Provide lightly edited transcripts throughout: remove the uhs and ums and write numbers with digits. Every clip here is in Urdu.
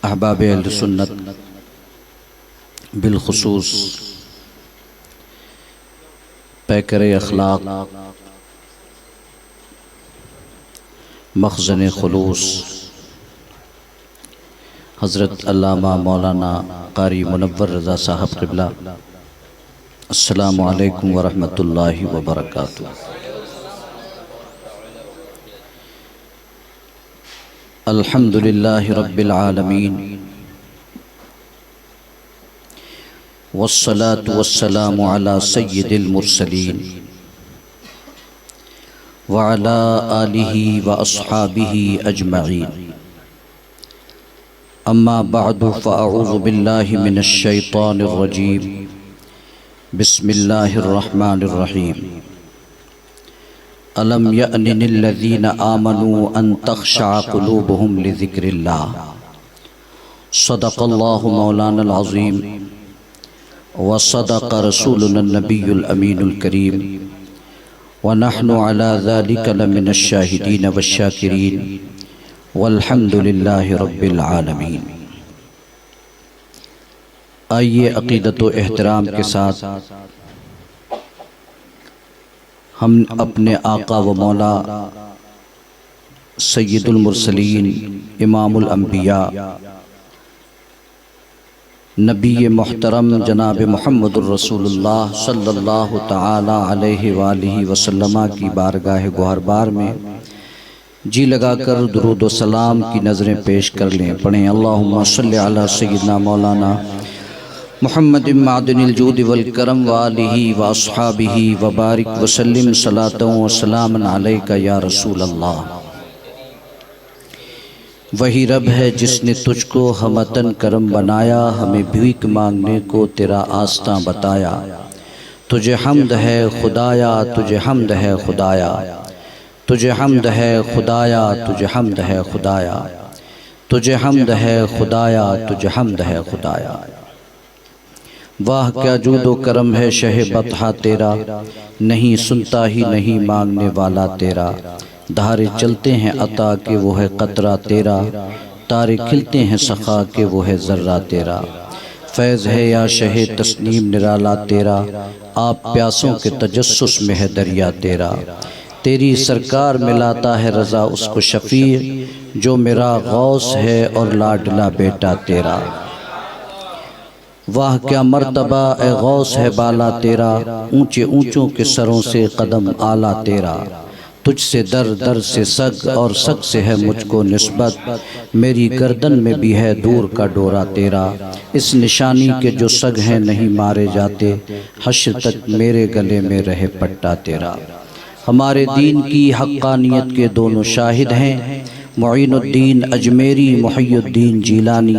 احباب اہل سنت بالخصوص پیکر اخلاق مخزن خلوص حضرت علامہ مولانا قاری منور رضا صاحب قبلہ، السلام علیکم ورحمۃ اللہ وبرکاتہ۔ الحمد للہ رب العالمین والصلاة والسلام علی سید المرسلین وعلی آلہ واصحابہ اجمعین، اما بعد فاعوذ باللہ من الشیطان الرجیم، بسم اللہ الرحمن الرحیم۔ الم یأن للذین آمنوا ان تخشع قلوبهم لذکر اللہ، صدق اللہ مولانا العظیم وصدق رسولنا النبی الامین الکریم، ونحن على ذلك لمن الشاہدین والشاکرین، والحمد للہ رب العالمین۔ آئیے عقیدت و احترام کے ساتھ ہم اپنے آقا و مولا سید المرسلین امام الانبیاء نبی محترم جناب محمد الرسول اللہ صلی اللہ تعالی علیہ وآلہ وسلم کی بارگاہ گوہربار میں جی لگا کر درود و سلام کی نظریں پیش کر لیں۔ پڑھیں اللہم صلی علی سیدنا مولانا محمد معدن الجود والکرم وآلہ واصحابہ وبارک وسلم صلاۃ و سلام علیک یا رسول اللہ۔ وہی رب ہے جس نے تجھ کو ہمتن کرم بنایا، ہمیں بھیک مانگنے کو تیرا آستاں بتایا۔ تجھے حمد ہے خدایا، تجھے حمد ہے خدایا، تجھے حمد ہے خدایا، تجھے حمد ہے خدایا، تجھے حمد ہے خدایا، تجھے حمد ہے خدایا۔ واہ کیا جود و کرم ہے شہ بطحہ تیرا، نہیں سنتا ہی نہیں مانگنے والا تیرا۔ دھارے چلتے ہیں عطا کہ وہ ہے قطرہ تیرا، تارے کھلتے ہیں سخا کہ وہ ہے ذرہ تیرا۔ فیض ہے یا شہ تسنیم نرالا تیرا، آپ پیاسوں کے تجسس میں ہے دریا تیرا۔ تیری سرکار میں لاتا ہے رضا اس کو شفیع، جو میرا غوث ہے اور لاڈلا بیٹا تیرا۔ واہ کیا مرتبہ اے غوث ہے بالا تیرا، اونچے اونچوں کے سروں سے قدم اعلیٰ تیرا۔ تجھ سے در در سے سگ اور سگ سے ہے مجھ کو نسبت، میری گردن میں بھی ہے دور کا ڈورا تیرا۔ اس نشانی کے جو سگ ہیں نہیں مارے جاتے، حشر تک میرے گلے میں رہے پٹا تیرا۔ ہمارے دین کی حقانیت کے دونوں شاہد ہیں، معین الدین اجمیری محی الدین جیلانی،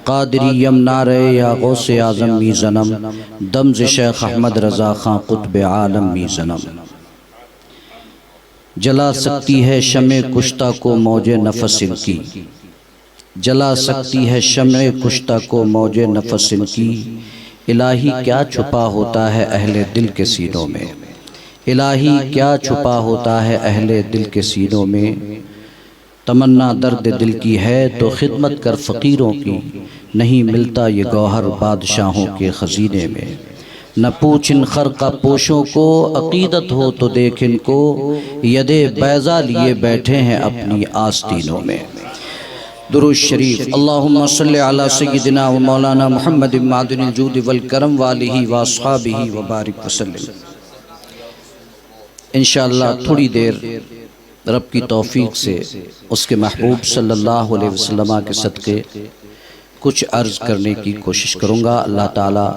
قادری یمنارے یا غوث اعظم می زنم، دمز شیخ احمد رضا خان قطب عالم می زنم۔ جلا سکتی ہے شمع کشتہ کو موج نفس ان کی، جلا سکتی ہے شمع کشتہ کو موج نفس ان کی۔ الہی کیا چھپا ہوتا ہے اہل دل کے سینوں میں، الہی کیا چھپا ہوتا ہے اہل دل کے سینوں میں۔ تمنا درد دل کی ہے تو خدمت کر فقیروں کی، نہیں ملتا یہ گوہر بادشاہوں کے خزینے میں۔ نہ پوچھ ان خرقہ پوشوں کو، عقیدت ہو تو دیکھ ان کو، ید بیضا لیے بیٹھے ہیں اپنی آستینوں میں۔ درود شریف۔ اللہم صلی علی سیدنا و مولانا محمد معدن الجود والکرم وآلہ واصحابہ وبارک وسلم۔ انشاءاللہ تھوڑی دیر رب کی توفیق سے اس کے محبوب صلی اللہ علیہ وسلم کے صدقے کچھ عرض کرنے کی کوشش کروں گا۔ اللہ تعالیٰ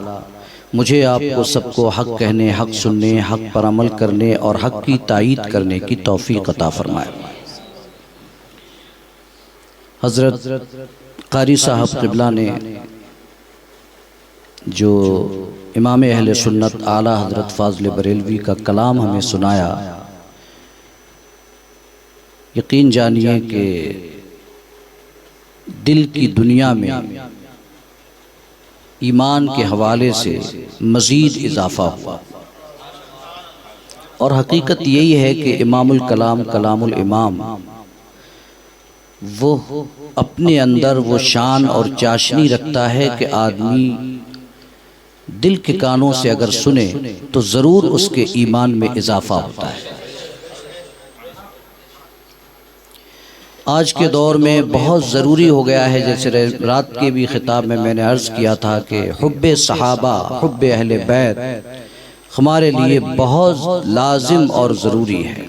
مجھے آپ کو سب کو حق کہنے، حق سننے، حق پر عمل کرنے اور حق کی تائید کرنے کی توفیق عطا فرمائے۔ حضرت قاری صاحب قبلہ نے جو امام اہل سنت اعلیٰ حضرت فاضل بریلوی کا کلام ہمیں سنایا، یقین جانیے کہ دل کی دنیا میں ایمان کے حوالے سے مزید اضافہ ہوا، اور حقیقت یہی ہے کہ امام الکلام کلام الامام وہ اپنے اندر وہ شان اور چاشنی رکھتا ہے کہ آدمی دل کے کانوں سے اگر سنے تو ضرور اس کے ایمان میں اضافہ ہوتا ہے۔ آج کے دور میں بہت ضروری ہو گیا ہے، جیسے رات کے بھی خطاب میں نے عرض کیا تھا کہ حب صحابہ، حب اہل بیت ہمارے لیے بہت لازم اور ضروری ہے۔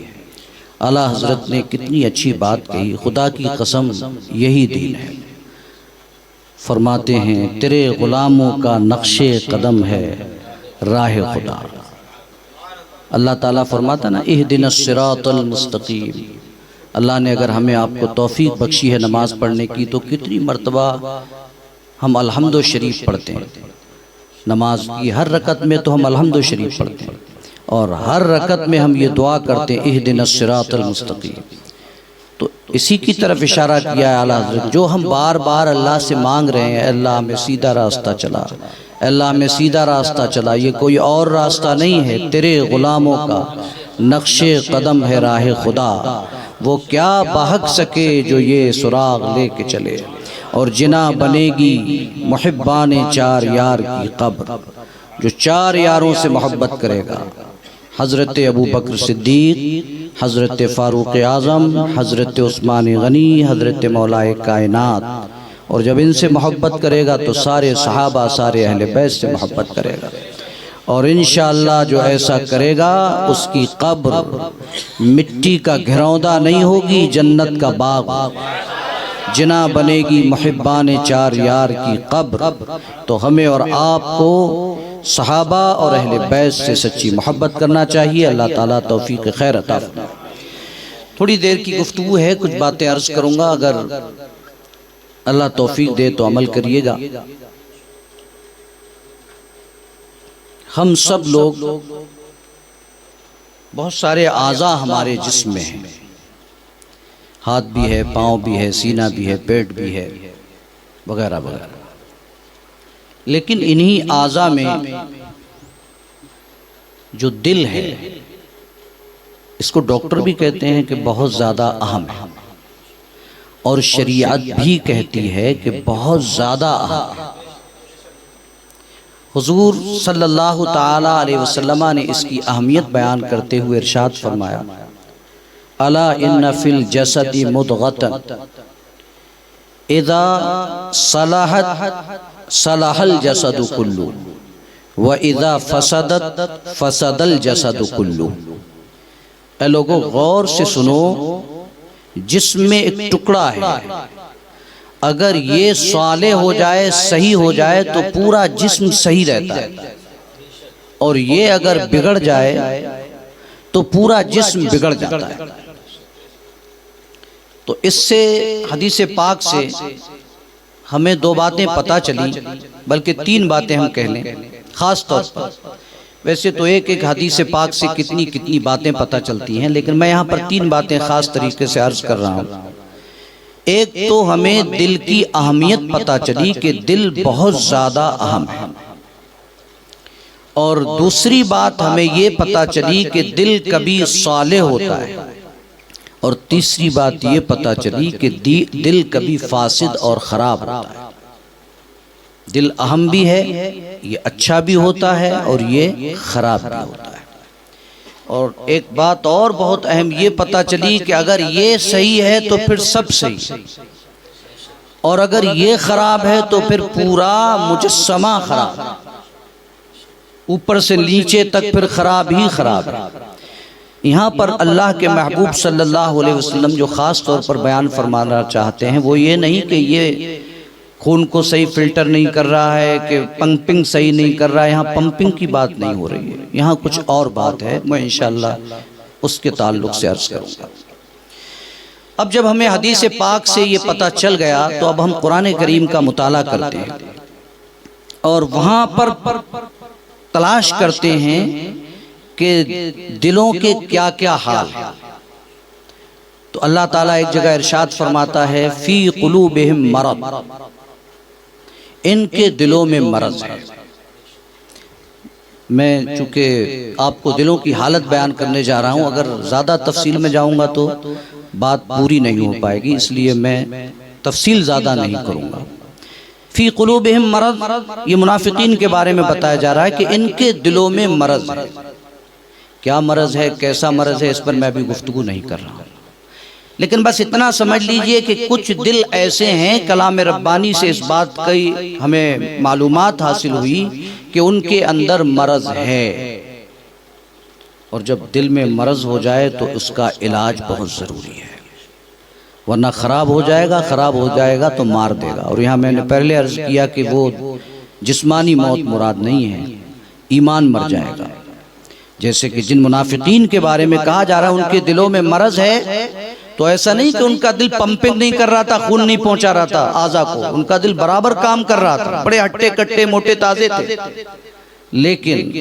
اعلیٰ حضرت نے کتنی اچھی بات کہی، خدا کی قسم یہی دین ہے۔ فرماتے ہیں تیرے غلاموں کا نقش قدم ہے راہ خدا۔ اللہ تعالیٰ فرماتا نا اہدنا الصراط المستقیم۔ اللہ نے اگر ہمیں آپ کو توفیق بخشی ہے نماز پڑھنے کی تو کتنی مرتبہ ہم الحمد شریف پڑھتے ہیں۔ نماز کی ہر رکعت میں تو ہم الحمد شریف پڑھتے ہیں، اور ہر رکعت میں ہم یہ دعا کرتے ہیں اہدنا الصراط المستقیم۔ تو اسی کی طرف اشارہ کیا ہے اعلیٰ حضرت، جو ہم بار بار اللہ سے مانگ رہے ہیں، اللہ ہمیں سیدھا راستہ چلا، اللہ ہمیں سیدھا راستہ چلا، یہ کوئی اور راستہ نہیں ہے، تیرے غلاموں کا نقش قدم ہے راہ خدا۔ وہ کیا بہک سکے جو یہ سراغ لے کے چلے، اور جنا بنے گی محبان چار یار کی قبر۔ جو چار یاروں سے محبت کرے گا، حضرت ابو بکر صدیق، حضرت فاروق اعظم، حضرت عثمان غنی، حضرت مولا کائنات، اور جب ان سے محبت کرے گا تو سارے صحابہ، سارے اہل بیت سے محبت کرے گا، اور انشاءاللہ جو ایسا کرے گا اس کی قبر مٹی کا گھروندا نہیں ہوگی، جنت کا باغ۔ جنا بنے گی محبان چار یار کی قبر۔ تو ہمیں اور آپ کو صحابہ اور اہل بیت سے سچی محبت کرنا چاہیے۔ اللہ تعالیٰ توفیق خیر عطا فرمائے۔ تھوڑی دیر کی گفتگو ہے، کچھ باتیں عرض کروں گا، اگر اللہ توفیق دے تو عمل کریے گا۔ ہم سب لوگ، بہت سارے اعضاء ہمارے جسم میں ہیں، ہاتھ بھی ہے، پاؤں بھی ہے، سینہ بھی ہے، پیٹ بھی ہے، وغیرہ وغیرہ، لیکن انہی اعضاء میں جو دل ہے، اس کو ڈاکٹر بھی کہتے ہیں کہ بہت زیادہ اہم ہے، اور شریعت بھی کہتی ہے کہ بہت زیادہ اہم ہے۔ حضور صلی اللہ تعالی علیہ وسلم نے اس کی اہمیت بیان کرتے ہوئے ارشاد فرمایا الا ان فی الجسد مضغۃ اذا صلحت صلح الجسد کلہ واذا فسدت فسد الجسد کلہ۔ اے لوگو غور سے سنو، جسم میں ایک ٹکڑا ہے، اگر یہ صالح ہو جائے، صحیح ہو جائے تو پورا جسم صحیح رہتا ہے، اور یہ اگر بگڑ جائے تو پورا جسم بگڑ جاتا ہے۔ تو اس سے حدیث پاک سے ہمیں دو باتیں پتہ چلی، بلکہ تین باتیں ہم کہہ لیں خاص طور پر۔ ویسے تو ایک ایک حدیث پاک سے کتنی کتنی باتیں پتہ چلتی ہیں، لیکن میں یہاں پر تین باتیں خاص طریقے سے عرض کر رہا ہوں۔ ایک تو ہمیں دل کی اہمیت پتہ چلی کہ دل بہت زیادہ اہم ہے، اور دوسری بات ہمیں یہ پتہ چلی کہ دل کبھی صالح ہوتا ہے، اور تیسری بات یہ پتہ چلی کہ دل کبھی فاسد اور خراب ہوتا ہے۔ دل اہم بھی ہے، یہ اچھا بھی ہوتا ہے اور یہ خراب بھی ہوتا ہے۔ اور ایک بات اور بہت اہم یہ پتہ چلی کہ اگر یہ صحیح ہے تو پھر سب صحیح، اور اگر یہ خراب ہے تو پھر پورا مجسمہ خراب، اوپر سے نیچے تک پھر خراب ہی خراب ہے۔ یہاں پر اللہ کے محبوب صلی اللہ علیہ وسلم جو خاص طور پر بیان فرمانا چاہتے ہیں وہ یہ نہیں کہ یہ خون کو صحیح فلٹر نہیں کر رہا ہے، کہ پمپنگ صحیح نہیں کر رہا ہے، یہاں پمپنگ کی بات نہیں ہو رہی ہے، یہاں کچھ اور بات ہے، میں انشاءاللہ اس کے تعلق سے عرض کروں گا۔ اب جب ہمیں حدیث پاک سے یہ پتہ چل گیا تو اب ہم قرآن کریم کا مطالعہ کرتے ہیں، اور وہاں پر تلاش کرتے ہیں کہ دلوں کے کیا کیا حال ہیں۔ تو اللہ تعالیٰ ایک جگہ ارشاد فرماتا ہے فی قلوبہم مرض، ان کے دلوں میں مرض ہے۔ میں چونکہ آپ کو دلوں کی حالت بیان کرنے جا رہا ہوں، اگر زیادہ تفصیل میں جاؤں گا تو بات پوری نہیں ہو پائے گی، اس لیے میں تفصیل زیادہ نہیں کروں گا۔ فی قلوبہم مرض، یہ منافقین کے بارے میں بتایا جا رہا ہے کہ ان کے دلوں میں مرض ہے۔ کیا مرض ہے، کیسا مرض ہے، اس پر میں ابھی گفتگو نہیں کر رہا ہوں، لیکن بس اتنا سمجھ لیجئے کہ کچھ دل ایسے ہیں، کلام ربانی سے اس بات کی ہمیں معلومات حاصل ہوئی کہ ان کے اندر مرض ہے، اور جب دل میں مرض ہو جائے تو اس کا علاج بہت ضروری ہے، ورنہ خراب ہو جائے گا تو مار دے گا۔ اور یہاں میں نے پہلے عرض کیا کہ وہ جسمانی موت مراد نہیں ہے، ایمان مر جائے گا۔ جیسے کہ جن منافقین کے بارے میں کہا جا رہا ہے ان کے دلوں میں مرض ہے، تو ایسا نہیں کہ ان کا دل پمپنگ نہیں کر رہا تھا، خون نہیں پہنچا رہا تھا اعضاء کو، ان کا دل برابر کام کر رہا تھا، بڑے ہٹے کٹے موٹے تازے تھے، لیکن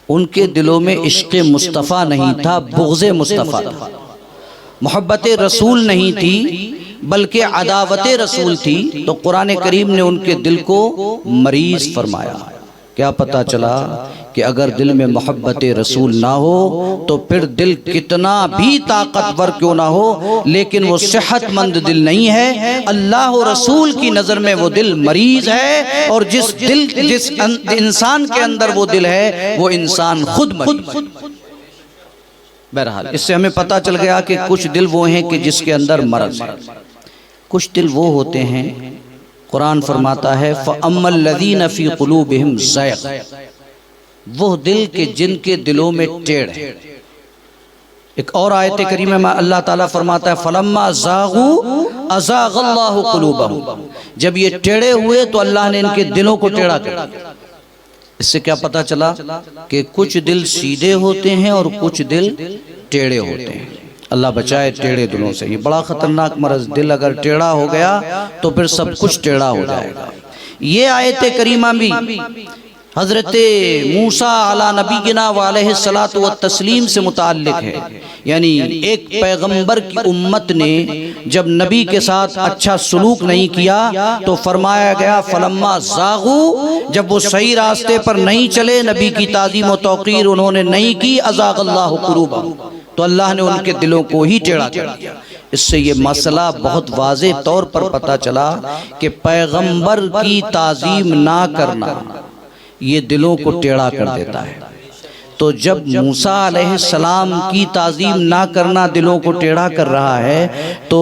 ان کے دلوں میں عشق مصطفیٰ نہیں تھا، بغض مصطفیٰ تھا، محبت رسول نہیں تھی بلکہ عداوت رسول تھی۔ تو قرآن کریم نے ان کے دل کو مریض فرمایا۔ کیا پتہ چلا کہ اگر دل میں محبت رسول نہ ہو تو پھر دل کتنا بھی طاقتور کیوں نہ ہو، لیکن وہ صحت مند دل نہیں ہے، اللہ و رسول کی نظر میں وہ دل مریض ہے، اور جس انسان کے اندر وہ دل ہے وہ انسان خود مریض ہے۔ بہرحال اس سے ہمیں پتہ چل گیا کہ کچھ دل وہ ہیں کہ جس کے اندر مرض ہے، کچھ دل وہ ہوتے ہیں، قرآن فرماتا ہے فَأَمَّا الَّذِينَ فِي قُلُوبِهِمْ زَيْغٌ، وہ دل کے جن کے دلوں میں ٹیڑھ ہے۔ ایک اور آیت کریمہ میں اللہ تعالیٰ فرماتا ہے فَلَمَّا زَاغُوا أَزَاغَ اللَّهُ قُلُوبَهُمْ، جب یہ ٹیڑھے ہوئے تو اللہ نے ان کے دلوں کو ٹیڑھا کر دیا۔ اس سے کیا پتہ چلا کہ کچھ دل سیدھے ہوتے ہیں اور کچھ دل ٹیڑھے ہوتے ہیں۔ اللہ بچائے ٹیڑھے دلوں سے، یہ بڑا خطرناک مرض، دل اگر ٹیڑھا ہو گیا تو پھر سب کچھ ٹیڑھا ہو جائے گا۔ یہ آیت کریمہ بھی حضرت موسیٰ علیہ نبینا وعلیہ الصلاۃ والتسلیم سے متعلق ہے، یعنی ایک پیغمبر کی امت نے جب نبی کے ساتھ اچھا سلوک نہیں کیا تو فرمایا گیا فلما زاغوا، جب وہ صحیح راستے پر نہیں چلے، نبی کی تعظیم و توقیر انہوں نے نہیں کی، ازاغ اللہ قلوبہم، تو اللہ نے ان کے دلوں کو ہی ٹیڑھا کر دیا۔ اس سے یہ مسئلہ بہت واضح طور پر پتہ چلا کہ پیغمبر کی تعظیم نہ کرنا یہ دلوں کو ٹیڑھا کر دیتا ہے۔ تو جب موسیٰ علیہ السلام کی تعظیم نہ کرنا دلوں کو ٹیڑھا کر رہا ہے، تو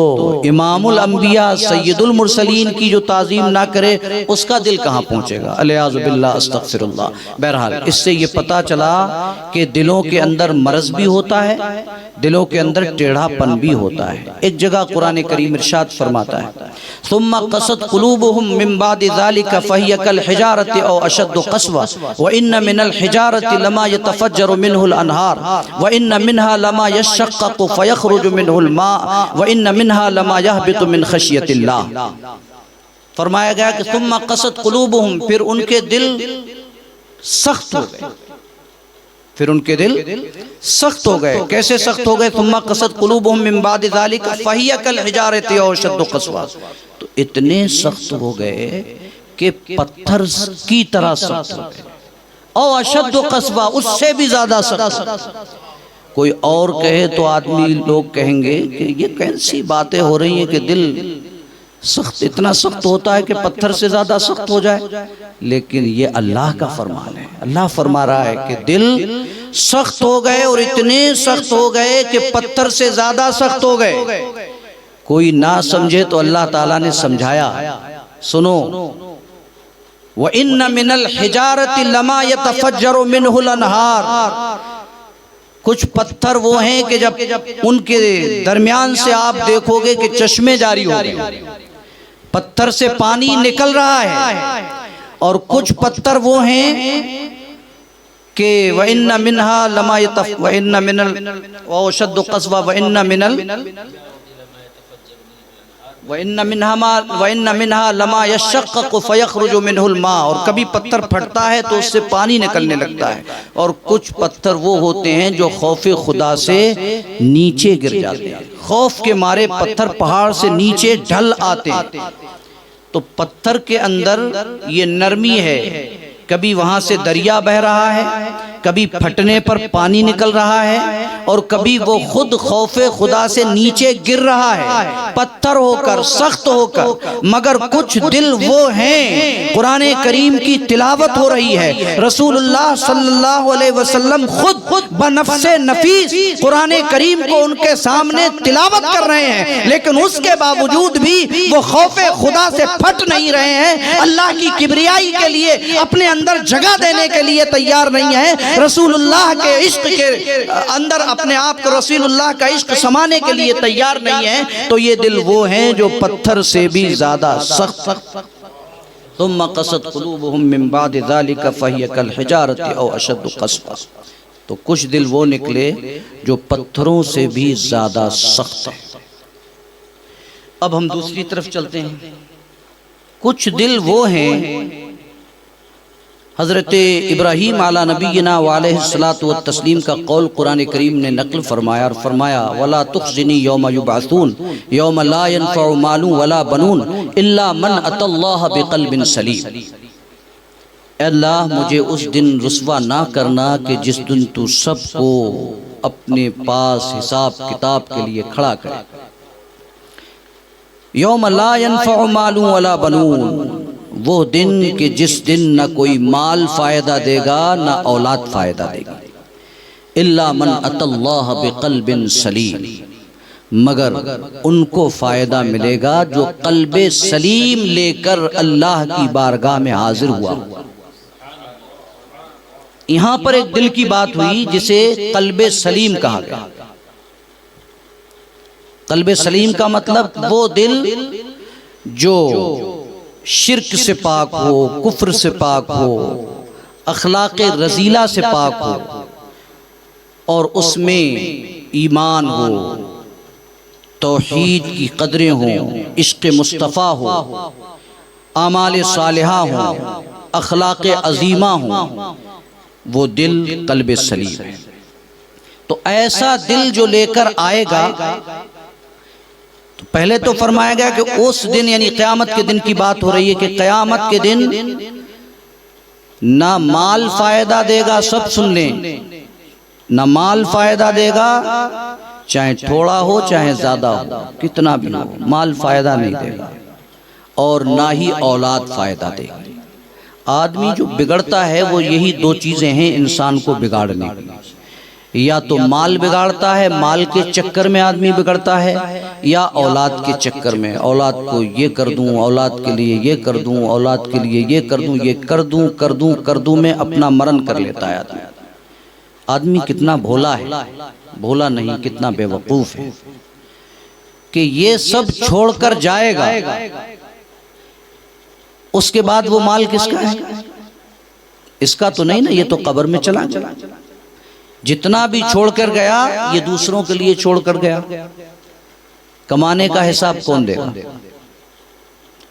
امام الانبیاء سید المرسلین کی جو تعظیم نہ کرے اس کا دل کہاں پہنچے گا؟ الیاذ باللہ، استغفر اللہ۔ بہرحال اس سے یہ پتہ چلا کہ دلوں کے اندر مرض بھی ہوتا ہے، دلوں کے اندر ٹیڑھا پن بھی ہوتا ہے۔ ایک جگہ قرآن کریم ارشاد فرماتا ہے ثم قست قلوبهم من بعد ذلك فهي كالحجارة او اشد قسوة وان من الحجارة لما يتفجر منه الانهار وان منها لما يشقق فيخرج منه الماء وان منها لما يهبط من خشية الله۔ فرمایا گیا کہ ثم قست قلوبهم، پھر ان کے دل سخت ہو گئے، پھر ان کے دل سخت ہو گئے۔ کیسے سخت ہو گئے؟ ثم قست قلوبهم من بعد ذلك فهي كالحجارة او اشد قسوة، تو اتنے سخت ہو گئے کہ پتھر کی طرح سخت ہو گئے، او اشد قسوة، اس سے بھی زیادہ سخت۔ کوئی اور کہے تو آدمی لوگ کہیں گے کہ یہ کیسی باتیں ہو رہی ہیں کہ دل سخت، اتنا سخت ہوتا ہے کہ پتھر سے زیادہ سخت ہو جائے، لیکن یہ اللہ کا فرمان ہے۔ اللہ فرما رہا ہے کہ دل سخت ہو گئے، اور اتنے سخت ہو گئے کہ پتھر سے زیادہ سخت ہو گئے۔ کوئی نہ سمجھے تو اللہ تعالیٰ نے سمجھایا، سنو وَإِنَّ مِنَ الْحِجَارَةِ لَمَا يَتَفَجَّرُ مِنْهُ الْأَنْهَارُ، کچھ پتھر وہ ہیں کہ جب ان کے درمیان سے آپ دیکھو گے کہ چشمے جاری ہو گئے، پتھر سے پانی نکل رہا ہے۔ اور کچھ پتھر وہ ہیں کہ وَإِنَّ مِنْهَا لَمَا وَإِنَّ مِنَ وَأَشَدُّ قَسْوَةً وَإِنَّ مِنْهَا لَمَا يَشَّقَّقُ فَيَخْرُجُ مِنْهُ الْمَاءُ، اور کبھی پتھر پھٹتا ہے تو اس سے پانی نکلنے لگتا ہے۔ اور کچھ پتھر وہ ہوتے ہیں جو خوف خدا سے نیچے گر جاتے ہیں، خوف کے مارے پتھر پہاڑ سے نیچے ڈھل آتے ہیں۔ تو پتھر کے اندر یہ نرمی ہے، کبھی وہاں سے دریا بہ رہا ہے، کبھی پھٹنے پر پانی نکل رہا ہے اور کبھی وہ خود خوف خدا سے نیچے گر رہا ہے، پتھر ہو کر، سخت ہو کر، مگر کچھ دل وہ ہیں، قرآن کریم کی تلاوت ہو رہی ہے، رسول اللہ صلی اللہ علیہ وسلم خود بنفس نفیس قرآن کریم کو ان کے سامنے تلاوت کر رہے ہیں، لیکن اس کے باوجود بھی وہ خوف خدا سے پھٹ نہیں رہے ہیں، اللہ کی کبریائی کے لیے اپنے اندر جگہ دینے کے لیے تیار نہیں ہیں، رسول اللہ کے عشق کے اندر اپنے آپ کو رسول اللہ کا عشق سمانے کے لیے تیار نہیں ہیں، تو یہ دل وہ ہیں جو پتھر سے بھی زیادہ سخت۔ ثم قست قلوبهم من بعد ذلك فهي كالحجارة او اشد قسوة، تو کچھ دل وہ نکلے جو پتھروں سے بھی زیادہ سخت ہیں۔ اب ہم دوسری طرف چلتے ہیں، کچھ دل وہ ہیں، حضرت ابراہیم علی نبینا وعلیہ الصلاۃ والتسلیم کا قول قرآن کریم نے نقل فرمایا اور فرمایا وَلَا تُخْزِنِي يَوْمَ يُبْعَثُونَ يَوْمَ لَا يَنفَعُ مَالٌ وَلَا بَنُونَ إِلَّا مَنْ أَتَى اللَّهَ بِقَلْبٍ سَلِيمٍ، اے اللہ مجھے اس دن رسوا نہ کرنا کہ جس دن تو سب کو اپنے پاس حساب کتاب کے لیے کھڑا کرے۔ یوم لا ينفع مال ولا بنون، وہ دن کہ جس دن نہ کوئی مال فائدہ دے گا نہ اولاد فائدہ دے گی، الا من اتی اللہ بقلب سلیم، مگر ان کو فائدہ ملے گا جو قلب سلیم لے کر اللہ کی بارگاہ میں حاضر ہوا۔ یہاں پر ایک دل کی بات ہوئی جسے قلب سلیم کہا گیا۔ قلب سلیم کا مطلب وہ دل جو شرک سے پاک ہو، کفر سے پاک ہو، اخلاق رذیلہ سے پاک ہو، اور اس میں ایمان ہو، توحید کی قدریں ہوں، عشق مصطفیٰ ہو، اعمال صالحہ ہوں، اخلاق عظیمہ ہوں، وہ دل قلب سلیم ہے۔ تو ایسا دل جو لے کر آئے گا، تو پہلے تو فرمایا گیا کہ اس دن یعنی قیامت کے دن کی بات ہو رہی ہے کہ قیامت کے دن نہ مال فائدہ دے گا، سب سن لیں، نہ مال فائدہ دے گا، چاہے تھوڑا ہو چاہے زیادہ ہو، کتنا بھی ہو، مال فائدہ نہیں دے گا، اور نہ ہی اولاد فائدہ دے گا۔ آدمی جو بگڑتا ہے وہ یہی دو چیزیں ہیں انسان کو بگاڑنے کی، یا تو مال بگاڑتا ہے، مال کے چکر میں آدمی بگڑتا ہے، یا اولاد کے چکر میں، اولاد کو یہ کر دوں، اولاد کے لیے یہ کر دوں، اولاد کے لیے یہ کر دوں، یہ کر دوں میں اپنا مرن کر لیتا ہے آدمی۔ آدمی کتنا بھولا ہے، بھولا نہیں کتنا بے وقوف ہے کہ یہ سب چھوڑ کر جائے گا، اس کے بعد وہ مال کس کا ہے؟ اس کا تو نہیں نا، یہ تو قبر میں چلا گیا۔ جتنا بھی چھوڑ کر گیا یہ دوسروں کے لیے چھوڑ کر گیا، کمانے کا حساب کون دے گا؟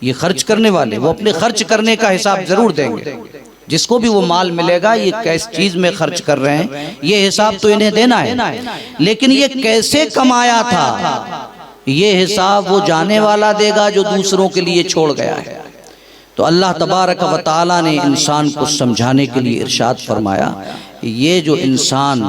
یہ خرچ کرنے والے، وہ اپنے خرچ کرنے کا حساب ضرور دیں گے، جس کو بھی وہ مال ملے گا یہ کس چیز میں خرچ کر رہے ہیں یہ حساب تو انہیں دینا ہے، لیکن یہ کیسے کمایا تھا یہ حساب وہ جانے والا دے گا جو دوسروں کے لیے چھوڑ گیا ہے۔ تو اللہ تبارک و تعالی نے انسان کو سمجھانے کے لیے ارشاد فرمایا، یہ جو انسان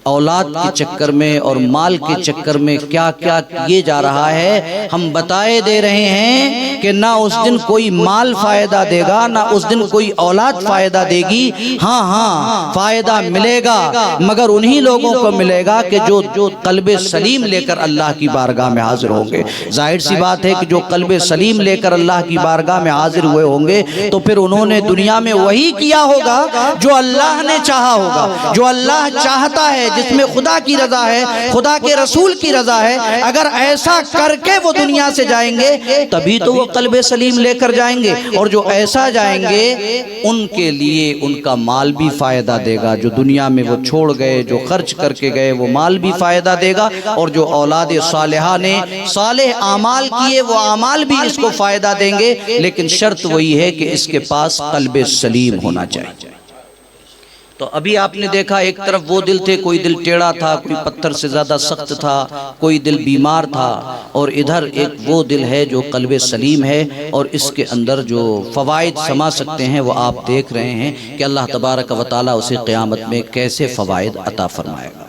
اولاد کے چکر میں اور مال کے چکر میں کیا کیا کیے جا رہا ہے، ہم بتائے دے رہے ہیں کہ نہ اس دن کوئی مال فائدہ دے گا، نہ اس دن کوئی اولاد فائدہ دے گی۔ ہاں فائدہ ملے گا، مگر انہی لوگوں کو ملے گا کہ جو قلب سلیم لے کر اللہ کی بارگاہ میں حاضر ہوں گے۔ ظاہر سی بات ہے کہ جو قلب سلیم لے کر اللہ کی بارگاہ میں حاضر ہوئے ہوں گے تو پھر انہوں نے دنیا میں وہی کیا ہوگا جو اللہ نے چاہا ہوگا، جو اللہ چاہتا ہے، جس میں خدا کی رضا ہے، خدا کے رسول کی رضا ہے۔ اگر ایسا کر کے وہ دنیا سے جائیں گے تبھی تو وہ قلب سلیم لے کر جائیں گے، اور جو ایسا جائیں گے ان کے لیے ان کا مال بھی فائدہ دے گا، جو دنیا میں وہ چھوڑ گئے، جو خرچ کر کے گئے وہ مال بھی فائدہ دے گا، اور جو اولاد صالحہ نے صالح اعمال کیے وہ اعمال بھی اس کو فائدہ دیں گے، لیکن شرط وہی ہے کہ اس کے پاس قلب سلیم ہونا چاہیے۔ تو ابھی آپ نے دیکھا ایک طرف وہ دل تھے، کوئی دل ٹیڑھا تھا، کوئی پتھر سے زیادہ سخت تھا، کوئی دل بیمار تھا، اور ادھر ایک وہ دل ہے جو قلب سلیم ہے، اور اس کے اندر جو فوائد سما سکتے ہیں وہ آپ دیکھ رہے ہیں کہ اللہ تبارک و تعالیٰ اسے قیامت میں کیسے فوائد عطا فرمائے گا۔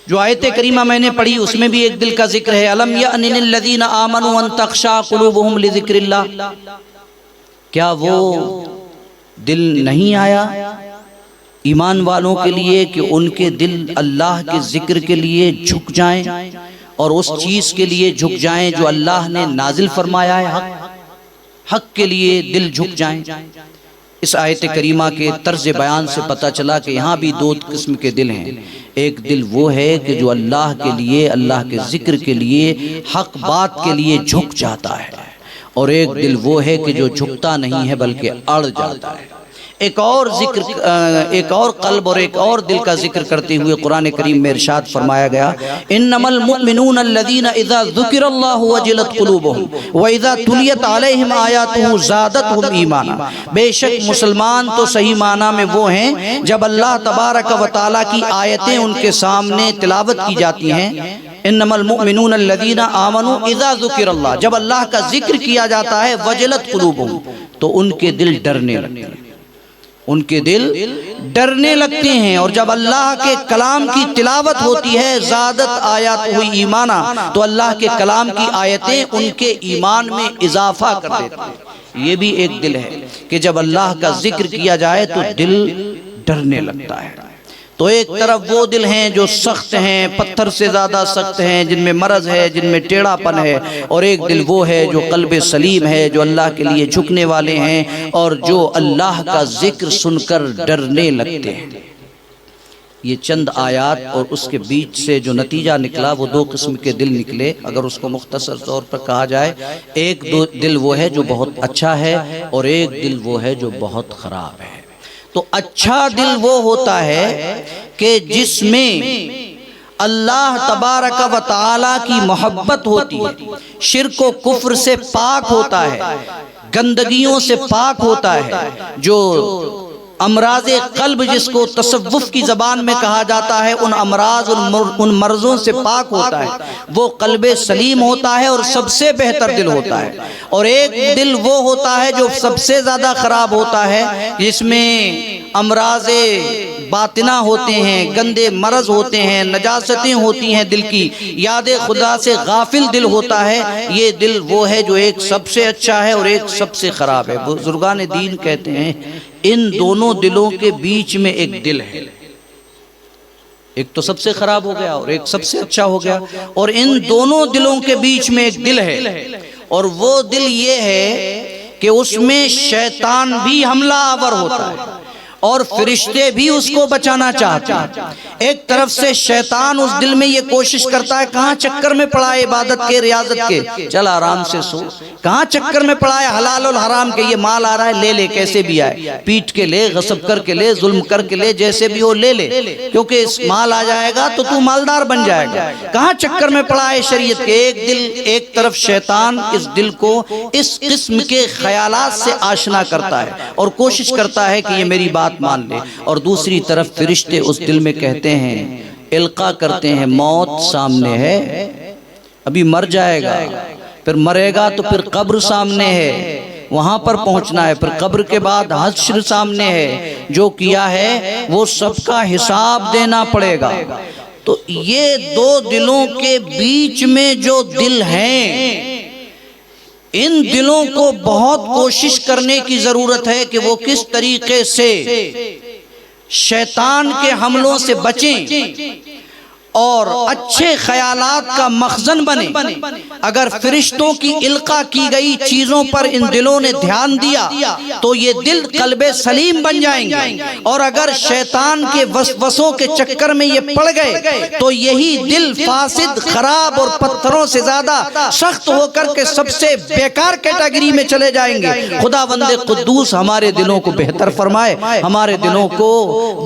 جو آیت کریمہ میں نے پڑھی اس میں بھی ایک دل کا ذکر ہے، الم یأن للذین آمنوا ان تخشع قلوبہم لذکر اللہ، کیا وہ دل نہیں آیا ایمان والوں کے لیے کہ ان کے دل اللہ کے ذکر کے لیے جھک جائیں، اور اس چیز کے لیے جھک جائیں جو اللہ نے نازل فرمایا ہے، حق کے لیے دل جھک جائیں۔ اس آیت کریمہ کے طرز بیان سے پتہ چلا کہ یہاں بھی دو قسم کے دل ہیں۔ ایک دل وہ ہے کہ جو اللہ کے لیے، اللہ کے ذکر کے لیے، حق بات کے لیے جھک جاتا ہے، اور ایک دل وہ ہے کہ جو جھکتا نہیں ہے بلکہ اڑ جاتا ہے۔ ایک اور قلب اور ایک اور دل کا ذکر کرتے ہوئے قرآن کریم میں ارشاد فرمایا گیا، انما المؤمنون الذین اذا ذکر اللہ وجلت قلوبہم واذا تلیت علیہم آیاتہ زادتہم ایمانا، بے شک مسلمان تو صحیح معنی میں وہ ہیں جب اللہ تبارک و تعالیٰ کی آیتیں ان کے سامنے تلاوت کی جاتی ہیں۔ انما المؤمنون الذین آمنوا اذا ذکر اللہ، جب اللہ کا ذکر کیا جاتا ہے، وجلت قلوبہم، تو ان کے دل ڈرنے لگتے ہیں، ان کے دل ڈرنے لگتے ہیں، اور جب اللہ کے کلام کی تلاوت ہوتی ہے، زادت آیات ہوئی ایمانا، تو اللہ کے کلام کی آیتیں ان کے ایمان میں اضافہ کر دیتی ہیں۔ یہ بھی ایک دل ہے کہ جب اللہ کا ذکر کیا جائے تو دل ڈرنے لگتا ہے۔ تو ایک طرف وہ دل ہیں جو سخت ہیں، پتھر سے زیادہ سخت ہیں، جن میں مرض ہے، جن میں ٹیڑھا پن ہے، اور ایک دل وہ ہے جو قلب سلیم ہے، جو اللہ کے لیے جھکنے والے ہیں، اور جو اللہ کا ذکر سن کر ڈرنے لگتے ہیں۔ یہ چند آیات اور اس کے بیچ سے جو نتیجہ نکلا وہ دو قسم کے دل نکلے۔ اگر اس کو مختصر طور پر کہا جائے، ایک دل وہ ہے جو بہت اچھا ہے، اور ایک دل وہ ہے جو بہت خراب ہے۔ تو اچھا دل وہ ہوتا ہے کہ جس میں اللہ تبارک و تعالیٰ کی محبت ہوتی ہے، شرک و کفر سے پاک ہوتا ہے، گندگیوں سے پاک ہوتا ہے، جو امراض قلب جس کو تصوف کی زبان میں کہا جاتا ہے، ان امراض ان مرضوں سے پاک ہوتا ہے، وہ قلب سلیم ہوتا ہے اور سب سے بہتر دل ہوتا ہے۔ اور ایک دل وہ ہوتا ہے جو سب سے زیادہ خراب ہوتا ہے، جس میں امراض باطنہ ہوتے ہیں، گندے مرض ہوتے ہیں، نجاستیں ہوتی ہیں، دل کی یاد خدا سے غافل دل ہوتا ہے۔ یہ دل وہ ہے جو ایک سب سے اچھا ہے اور ایک سب سے خراب ہے۔ بزرگان دین کہتے ہیں ان دونوں دلوں کے بیچ میں ایک دل ہے، ایک تو سب سے خراب ہو گیا اور ایک سب سے اچھا ہو گیا، اور ان دونوں دلوں کے بیچ میں ایک دل ہے، اور وہ دل یہ ہے کہ اس میں شیطان بھی حملہ آور ہوتا ہے اور فرشتے بھی اس کو بچانا چاہتے ہیں۔ ایک طرف سے شیطان اس دل میں یہ کوشش کرتا ہے، کہاں چکر میں پڑا ہے عبادت کے، ریاضت کے، چل آرام سے سو، کہاں چکر میں پڑا ہے حلال اور حرام کے، یہ مال آ رہا ہے لے لے، کیسے بھی آئے، پیٹ کے لے، غصب کر کے لے، ظلم کر کے لے، جیسے بھی ہو لے لے، کیونکہ اس مال آ جائے گا تو مالدار بن جائے گا۔ کہاں چکر میں پڑا ہے شریعت کے۔ ایک طرف شیطان اس دل کو اس قسم کے خیالات سے آشنا کرتا ہے اور کوشش کرتا ہے کہ یہ میری بات مان لے، اور دوسری طرف فرشتے اس دل میں کہتے ہیں، القا کرتے ہیں، موت سامنے ہے، ابھی مر جائے گا، پھر مرے گا تو پھر قبر سامنے ہے، وہاں پر پہنچنا ہے، پھر قبر کے بعد حشر سامنے ہے، جو کیا ہے وہ سب کا حساب دینا پڑے گا۔ تو یہ دو دلوں کے بیچ میں جو دل ہیں، ان دلوں کو بہت کوشش کرنے کی ضرورت ہے کہ وہ کس طریقے سے شیطان کے حملوں سے بچیں اور اچھے خیالات کا مخزن بنے۔ اگر فرشتوں کی القا کی گئی چیزوں پر ان دلوں نے دھیان دیا تو یہ دل قلب سلیم بن جائیں گے، اور اگر شیطان کے وسوسوں کے چکر میں یہ پڑ گئے تو یہی دل فاسد، خراب اور پتھروں سے زیادہ سخت ہو کر کے سب سے بیکار کیٹیگری میں چلے جائیں گے۔ خداوند قدوس ہمارے دلوں کو بہتر فرمائے، ہمارے دلوں کو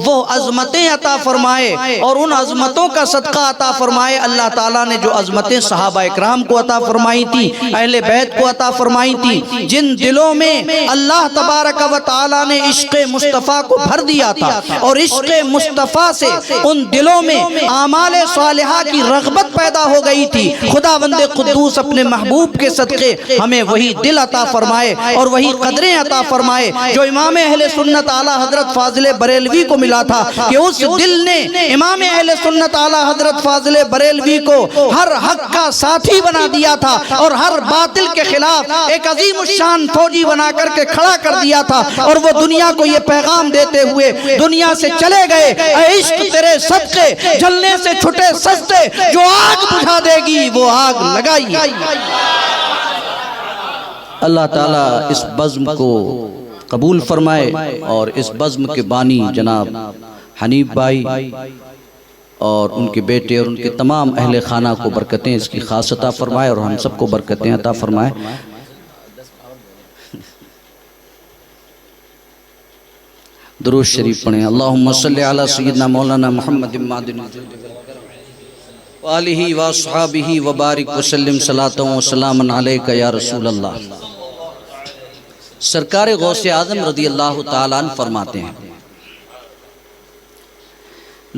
وہ عظمتیں عطا فرمائے، اور ان عظمتوں کا صدقہ عطا فرمائے۔ اللہ تعالیٰ نے جو عظمتیں صحابہ اکرام کو عطا فرمائی تھی، اہل بیت کو عطا فرمائی تھی، جن دلوں میں اللہ تبارک و تعالیٰ نے عشق مصطفیٰ کو بھر دیا تھا، اور عشق مصطفیٰ سے ان دلوں میں اعمال صالحہ کی رغبت پیدا ہو گئی تھی۔ خداوند قدوس اپنے محبوب کے صدقے ہمیں وہی دل عطا فرمائے اور وہی قدریں عطا فرمائے جو امام اہل سنت اعلیٰ حضرت فاضل بریلوی کو ملا تھا، کہ اس دل نے امام اہل سنت اعلیٰ حضرت فاضل بریلوی کو ہر حق کا ساتھی بنا دیا تھا اور ہر باطل کے خلاف ایک عظیم الشان فوجی بنا کر کے کھڑا کر دیا تھا، اور وہ دنیا کو یہ پیغام دیتے ہوئے دنیا سے چلے گئے، اے عشق تیرے صدقے جلنے سے چھٹے سجدے، جو آگ بجھا دے گی وہ آگ لگائی۔ اللہ تعالیٰ اس بزم کو قبول فرمائے اور اس بزم کے بانی جناب حنیف بھائی اور ان کے بیٹے اور ان کے تمام اہل خانہ کو برکتیں اس کی خاص عطا فرمائے اور ہم سب کو برکتیں عطا فرمائے۔ درود شریف پڑھیں۔ اللہم صلی علی سیدنا مولانا محمد معدن وآلہ واصحابہ وبارک وسلم صلاۃ و سلام علیک یا رسول اللہ۔ سرکار غوث اعظم رضی اللہ تعالیٰ عنہ فرماتے ہیں،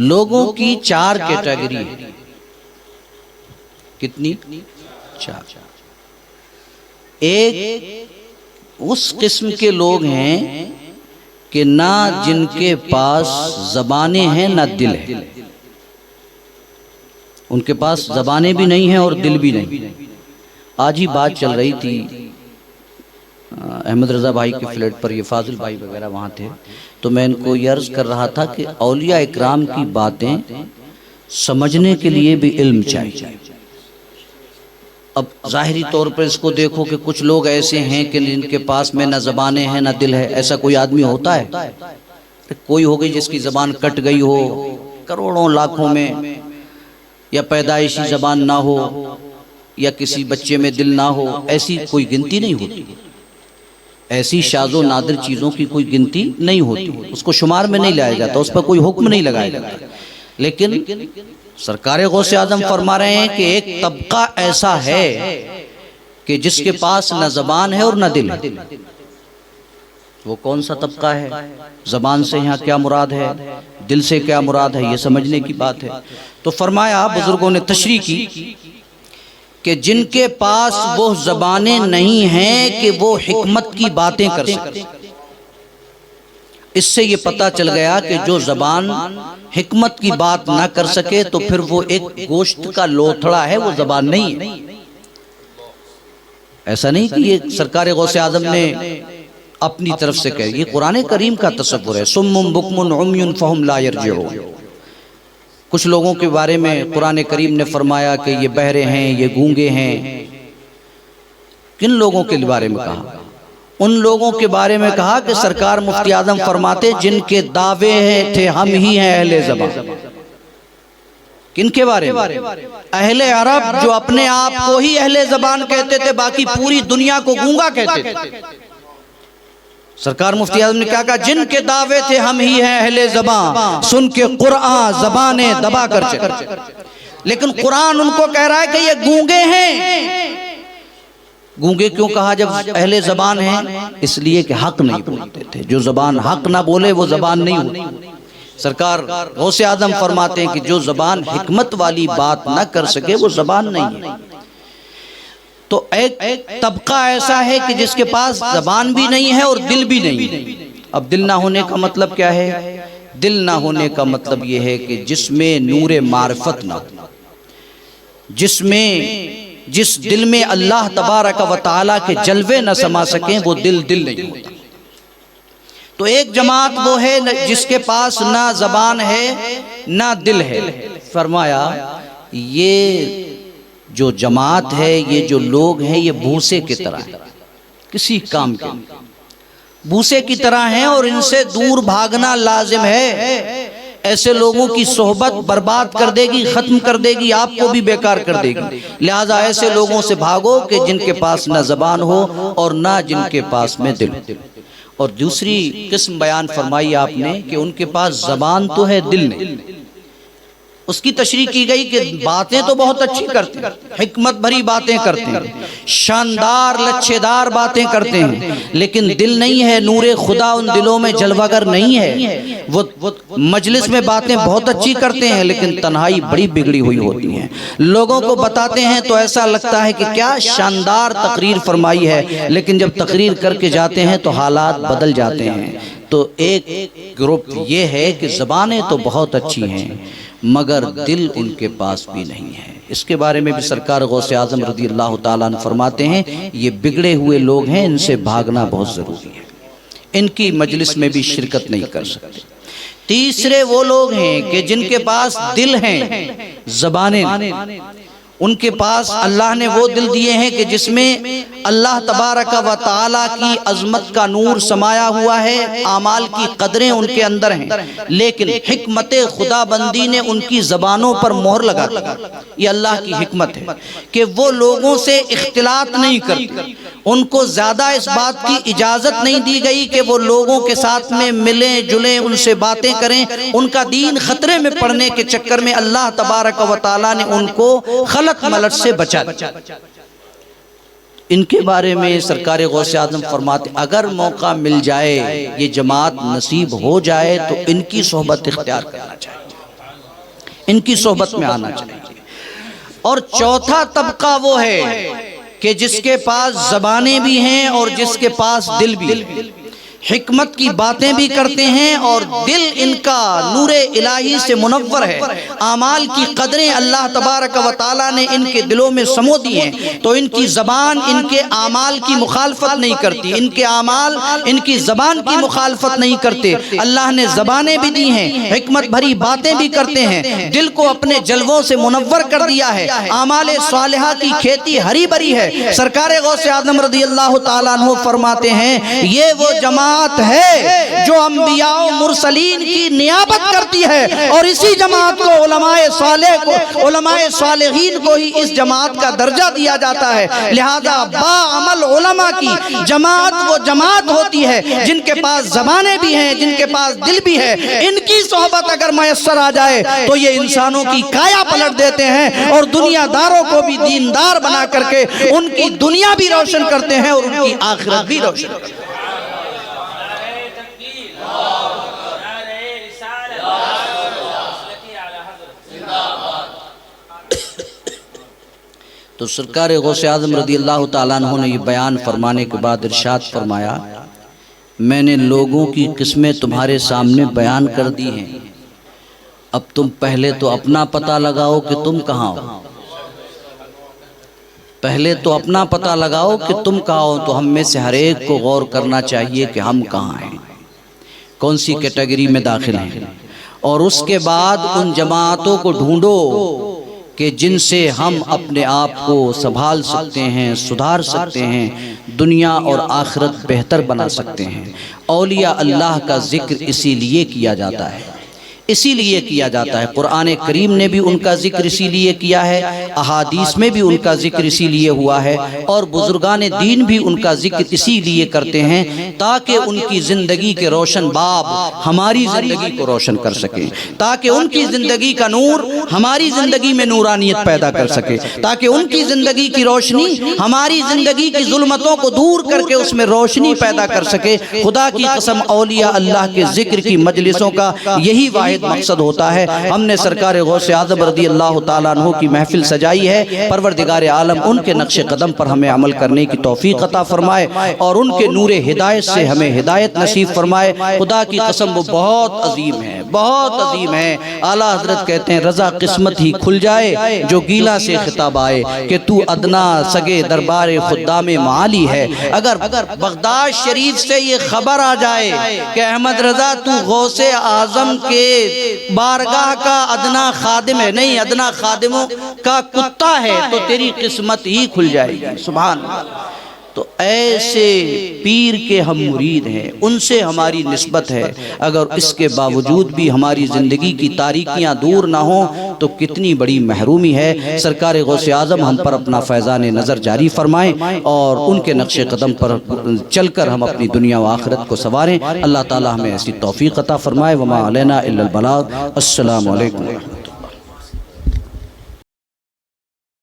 لوگوں کی چار کیٹیگری، کتنی؟ چار۔ ایک اس قسم کے لوگ ہیں کہ نہ جن کے پاس زبانیں ہیں نہ دل ہے، ان کے پاس زبانیں بھی نہیں ہیں اور دل بھی نہیں۔ آج ہی بات چل رہی تھی احمد رضا بھائی کے فلیٹ پر، یہ فاضل بھائی وغیرہ وہاں تھے، تو میں ان کو یہ عرض کر رہا تھا کہ اولیاء اکرام کی باتیں سمجھنے کے لیے بھی علم چاہیے۔ اب ظاہری طور پر اس کو دیکھو کہ کچھ لوگ ایسے ہیں کہ جن کے پاس میں نہ زبانیں ہیں نہ دل ہے۔ ایسا کوئی آدمی ہوتا ہے؟ کوئی ہو گئی جس کی زبان کٹ گئی ہو کروڑوں لاکھوں میں، یا پیدائشی زبان نہ ہو، یا کسی بچے میں دل نہ ہو، ایسی کوئی گنتی نہیں ہوتی۔ ایسی شاذ و نادر چیزوں کی کوئی گنتی نہیں ہوتی، اس کو شمار میں نہیں لایا جاتا، اس پر کوئی حکم نہیں لگایا جاتا۔ لیکن سرکار غوث اعظم فرما رہے ہیں کہ ایک طبقہ ایسا ہے کہ جس کے پاس نہ زبان ہے اور نہ دل ہے۔ وہ کون سا طبقہ ہے؟ زبان سے یہاں کیا مراد ہے، دل سے کیا مراد ہے، یہ سمجھنے کی بات ہے۔ تو فرمایا، بزرگوں نے تشریح کی کہ جن کے پاس وہ زبانیں نہیں ہیں کہ وہ حکمت کی باتیں کر سکتے۔ اس سے یہ پتہ چل گیا کہ جو زبان حکمت کی بات نہ کر سکے تو پھر وہ ایک گوشت کا لوتھڑا ہے، وہ زبان نہیں ہے۔ ایسا نہیں کہ یہ سرکار غوث اعظم نے اپنی طرف سے کہا، یہ قرآن کریم کا تصور ہے۔ صم بکم عمی فہم لا یرجعون۔ کچھ لوگوں کے بارے میں قرآن کریم نے فرمایا کہ یہ بہرے ہیں، یہ گونگے ہیں۔ کن لوگوں کے بارے میں کہا؟ ان لوگوں کے بارے میں کہا کہ سرکار مفتی اعظم فرماتے جن کے دعوے تھے ہم ہی ہیں اہل زبان۔ کن کے بارے میں؟ اہل عرب جو اپنے آپ کو ہی اہل زبان کہتے تھے، باقی پوری دنیا کو گونگا کہتے تھے۔ سرکار مفتی اعظم نے کیا کہا؟ جن کے دعوے تھے ہم ہی ہیں اہل زبان، سن کے قرآن زبانیں دبا کر چلے۔ لیکن قرآن ان کو کہہ رہا ہے کہ یہ گونگے ہیں۔ گونگے کیوں کہا جب اہل زبان ہیں؟ اس لیے کہ حق نہیں بولتے تھے۔ جو زبان حق نہ بولے وہ زبان نہیں ہوتی۔ سرکار غوث اعظم فرماتے ہیں کہ جو زبان حکمت والی بات نہ کر سکے وہ زبان نہیں ہے۔ تو ایک طبقہ ایسا ہے کہ جس کے پاس زبان بھی نہیں ہے اور دل بھی نہیں ہے۔ اب دل نہ ہونے کا مطلب کیا ہے؟ دل نہ ہونے کا مطلب یہ ہے کہ جس میں نور معرفت نہ ہو، جس دل میں اللہ تبارک و تعالیٰ کے جلوے نہ سما سکیں، وہ دل نہیں ہوتا۔ تو ایک جماعت وہ ہے جس کے پاس نہ زبان ہے نہ دل ہے۔ فرمایا یہ جو جماعت ہے، یہ جو لوگ ہیں، یہ بھوسے کی طرح ہیں، کسی کام کے بھوسے کی طرح ہیں اور ان سے دور بھاگنا لازم ہے۔ ایسے لوگوں کی صحبت برباد کر دے گی، ختم کر دے گی، آپ کو بھی بیکار کر دے گی۔ لہٰذا ایسے لوگوں سے بھاگو کہ جن کے پاس نہ زبان ہو اور نہ جن کے پاس میں دل ہو۔ اور دوسری قسم بیان فرمائی آپ نے کہ ان کے پاس زبان تو ہے، دل نہیں۔ اس کی تشریح کی گئی کہ باتیں تو بہت اچھی کرتے ہیں، حکمت بھری باتیں کرتے ہیں، شاندار لچھے دار باتیں کرتے ہیں، لیکن دل نہیں ہے، نور خدا ان دلوں میں جلوگر نہیں ہے۔ وہ مجلس میں باتیں بہت اچھی کرتے ہیں لیکن تنہائی بڑی بگڑی ہوئی ہوتی ہیں، لوگوں کو بتاتے ہیں تو ایسا لگتا ہے کہ کیا شاندار تقریر فرمائی ہے، لیکن جب تقریر کر کے جاتے ہیں تو حالات بدل جاتے ہیں۔ تو ایک گروپ یہ ہے کہ زبانیں تو بہت اچھی ہیں مگر دل ان کے پاس بھی نہیں ہے۔ اس کے بارے میں بھی سرکار غوث اعظم رضی اللہ تعالیٰ عنہ فرماتے ہیں یہ بگڑے ہوئے لوگ ہیں، ان سے بھاگنا بہت ضروری ہے، ان کی مجلس میں بھی شرکت نہیں کر سکتے۔ تیسرے وہ لوگ ہیں کہ جن کے پاس دل ہیں، زبانیں نہیں، ان کے پاس اللہ نے وہ دل دیے ہیں کہ جس میں اللہ تبارک و تعالیٰ کی عظمت کا نور سمایا ہوا ہے، اعمال کی قدریں ان کے اندر ہیں، لیکن حکمت خدا بندی نے ان کی زبانوں پر مہر لگا دی۔ یہ اللہ کی حکمت ہے کہ وہ لوگوں سے اختلاط نہیں کرتے، ان کو زیادہ اس بات کی اجازت نہیں دی گئی کہ وہ لوگوں کے ساتھ میں ملیں جلیں، ان سے باتیں کریں، ان کا دین خطرے میں پڑنے کے چکر میں اللہ تبارک و تعالیٰ نے ان کو غلط ملت سے بچا دیا۔ ان کے بارے میں سرکار غوث اعظم فرماتے اگر موقع مل جائے، یہ جماعت نصیب ہو جائے تو ان کی صحبت اختیار کرنا چاہیے، ان کی صحبت میں آنا چاہیے۔ اور چوتھا طبقہ وہ ہے کہ جس کے پاس زبانیں بھی ہیں اور جس کے پاس دل بھی ہے، حکمت کی باتیں بھی کرتے ہیں اور دل ان کا نور الہی سے منور ہے، اعمال کی قدریں اللہ تبارک و تعالیٰ نے ان کے دلوں میں سمو دی ہیں، تو ان کی زبان ان کے اعمال کی مخالفت نہیں کرتی، ان کے اعمال ان کی زبان کی مخالفت نہیں کرتے۔ اللہ نے زبانیں بھی دی ہیں، حکمت بھری باتیں بھی کرتے ہیں، دل کو اپنے جلووں سے منور کر دیا ہے، اعمال صالحہ کی کھیتی ہری بھری ہے۔ سرکار غوث اعظم رضی اللہ تعالیٰ عنہ فرماتے ہیں یہ وہ جماعت ہے جو انبیاء و مرسلین کی نیابت کرتی ہے، اور اسی جماعت کو علماء صالحین کو ہی اس جماعت کا درجہ دیا جاتا ہے۔ لہذا باعمل علماء کی جماعت وہ جماعت ہوتی ہے جن کے پاس زبانیں بھی ہیں، جن کے پاس دل بھی ہے، ان کی صحبت اگر میسر آ جائے تو یہ انسانوں کی کایا پلٹ دیتے ہیں اور دنیا داروں کو بھی دیندار بنا کر کے ان کی دنیا بھی روشن کرتے ہیں اور ان کی آخرت بھی روشن کرتے ہیں۔ تو سرکار غوث اعظم رضی اللہ تعالیٰ عنہ نے یہ بیان فرمانے کے بعد ارشاد فرمایا میں نے لوگوں کی قسمیں تمہارے سامنے بیان کر دی ہیں، اب تم پہلے تو اپنا پتہ لگاؤ کہ تم کہاں ہو، پہلے تو اپنا پتہ لگاؤ کہ تم کہاں ہو۔ تو ہم میں سے ہر ایک کو غور کرنا چاہیے کہ ہم کہاں ہیں، کون سی کیٹیگری میں داخل ہیں، اور اس کے بعد ان جماعتوں کو ڈھونڈو کہ جن سے ہم اپنے آپ کو سنبھال سکتے ہیں، سدھار سکتے ہیں، دنیا اور آخرت بہتر بنا سکتے ہیں۔ اولیاء اللہ کا ذکر اسی لیے کیا جاتا ہے، اسی لیے کیا جاتا ہے۔ قرآن کریم نے بھی ان کا ذکر اسی لیے کیا ہے، احادیث میں بھی ان کا ذکر اسی لیے ہوا ہے، اور بزرگان دین بھی ان کا ذکر اسی لیے کرتے ہیں تاکہ ان کی زندگی کے روشن باب ہماری زندگی کو روشن کر سکیں، تاکہ ان کی زندگی کا نور ہماری زندگی میں نورانیت پیدا کر سکے، تاکہ ان کی زندگی کی روشنی ہماری زندگی کی ظلمتوں کو دور کر کے اس میں روشنی پیدا کر سکے۔ خدا کی قسم اولیاء اللہ کے ذکر کی مجلسوں کا یہی واحد مقصد ہوتا ہے۔ ہم نے سرکار غوث اعظم رضی اللہ تعالیٰ عنہ کی محفل سجائی ہے، پروردگار عالم ان کے نقش قدم پر ہمیں عمل کرنے کی توفیق عطا فرمائے اور ان کے نور ہدایت سے ہمیں ہدایت نصیب فرمائے۔ خدا کی قسم وہ بہت عظیم ہے، بہت عظیم ہے۔ اعلیٰ حضرت کہتے ہیں رضا قسمت ہی کھل جائے جو گیلا سے خطاب آئے کہ تو ادنا سگے دربار خدام معالی ہے۔ اگر بغداد شریف سے یہ خبر آ جائے کہ احمد رضا تو غوث اعظم کے بارگاہ کا ادنا خادم ہے، نہیں ادنا خادموں کا کتا ہے، تو تیری قسمت ہی کھل جائے گی۔ سبحان اللہ۔ تو ایسے پیر کے ہم مرید ہیں، ان سے ہماری نسبت ہے، اگر اس کے باوجود بھی ہماری زندگی کی تاریکیاں دور نہ ہوں تو کتنی بڑی محرومی ہے۔ سرکار غوث اعظم ہم پر اپنا فیضان نظر جاری فرمائیں اور ان کے نقش قدم پر چل کر ہم اپنی دنیا و آخرت کو سنواریں۔ اللہ تعالی ہمیں ایسی توفیق عطا فرمائے۔ وما علینا الا البلاغ۔ السلام علیکم۔